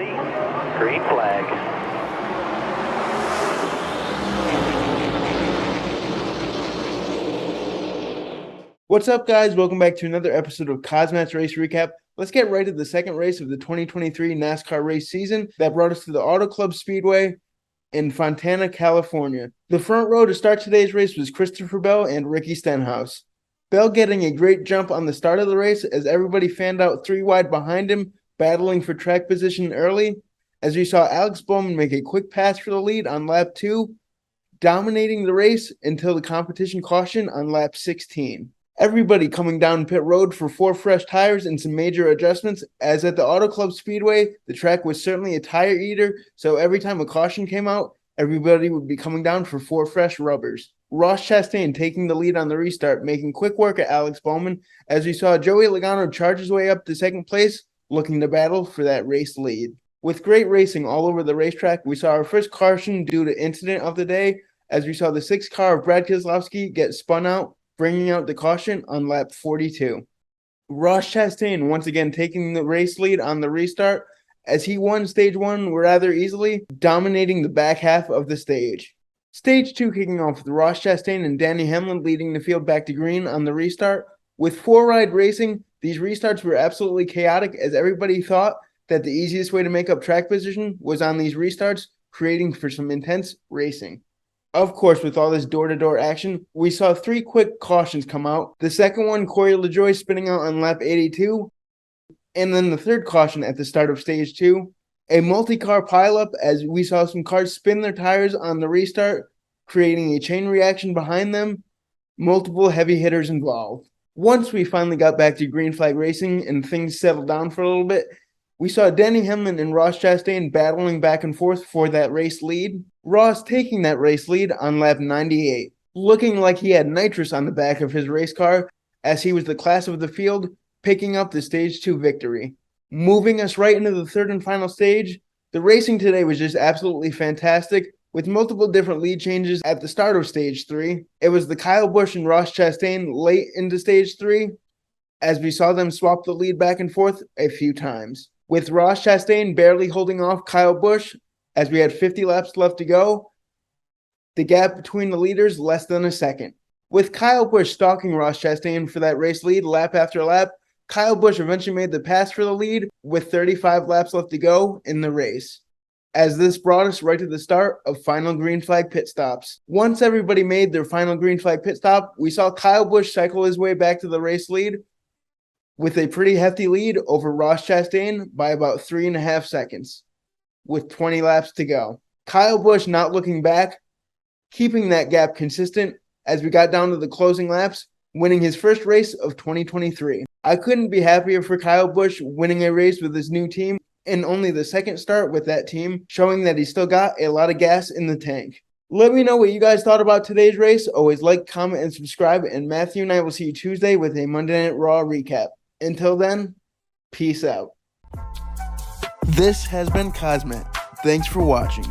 ready. Green flag. What's up, guys? Welcome back to another episode of KozMatt's Race Recap. Let's get right to the second race of the 2023 NASCAR race season that brought us to the Auto Club Speedway in Fontana, California. The front row to start today's race was Christopher Bell and Ricky Stenhouse. Bell getting a great jump on the start of the race as everybody fanned out three wide behind him, battling for track position early, as we saw Alex Bowman make a quick pass for the lead on lap 2, dominating the race until the competition caution on lap 16. Everybody coming down pit road for 4 fresh tires and some major adjustments, as at the Auto Club Speedway, the track was certainly a tire eater, so every time a caution came out, everybody would be coming down for 4 fresh rubbers. Ross Chastain taking the lead on the restart, making quick work at Alex Bowman, as we saw Joey Logano charge his way up to second place, looking to battle for that race lead. With great racing all over the racetrack, we saw our first caution due to incident of the day, as we saw the 6th car of Brad Keselowski get spun out, bringing out the caution on lap 42. Ross Chastain once again taking the race lead on the restart, as he won stage 1 rather easily, dominating the back half of the stage. Stage 2 kicking off with Ross Chastain and Danny Hamlin leading the field back to green on the restart. With 4-ride racing, these restarts were absolutely chaotic, as everybody thought that the easiest way to make up track position was on these restarts, creating for some intense racing. Of course, with all this door-to-door action, we saw 3 quick cautions come out. The second one, Corey LaJoie spinning out on lap 82, and then the third caution at the start of stage 2. A multi-car pileup, as we saw some cars spin their tires on the restart, creating a chain reaction behind them. Multiple heavy hitters involved. Once we finally got back to green flag racing and things settled down for a little bit, we saw Danny Hamlin and Ross Chastain battling back and forth for that race lead. Ross taking that race lead on lap 98, looking like he had nitrous on the back of his race car, as he was the class of the field, picking up the stage 2 victory. Moving us right into the third and final stage, the racing today was just absolutely fantastic, with multiple different lead changes at the start of stage 3. It was the Kyle Busch and Ross Chastain late into stage 3, as we saw them swap the lead back and forth a few times, with Ross Chastain barely holding off Kyle Busch as we had 50 laps left to go. The gap between the leaders less than a second. With Kyle Busch stalking Ross Chastain for that race lead lap after lap, Kyle Busch eventually made the pass for the lead with 35 laps left to go in the race, as this brought us right to the start of final green flag pit stops. Once everybody made their final green flag pit stop, we saw Kyle Busch cycle his way back to the race lead with a pretty hefty lead over Ross Chastain by about 3.5 seconds, with 20 laps to go. Kyle Busch not looking back, keeping that gap consistent as we got down to the closing laps, winning his first race of 2023. I couldn't be happier for Kyle Busch winning a race with his new team, and only the second start with that team, showing that he still got a lot of gas in the tank. Let me know what you guys thought about today's race. Always like, comment, and subscribe, and Matthew and I will see you Tuesday with a Monday Night Raw recap. Until then, peace out. This has been KozMatt. Thanks for watching.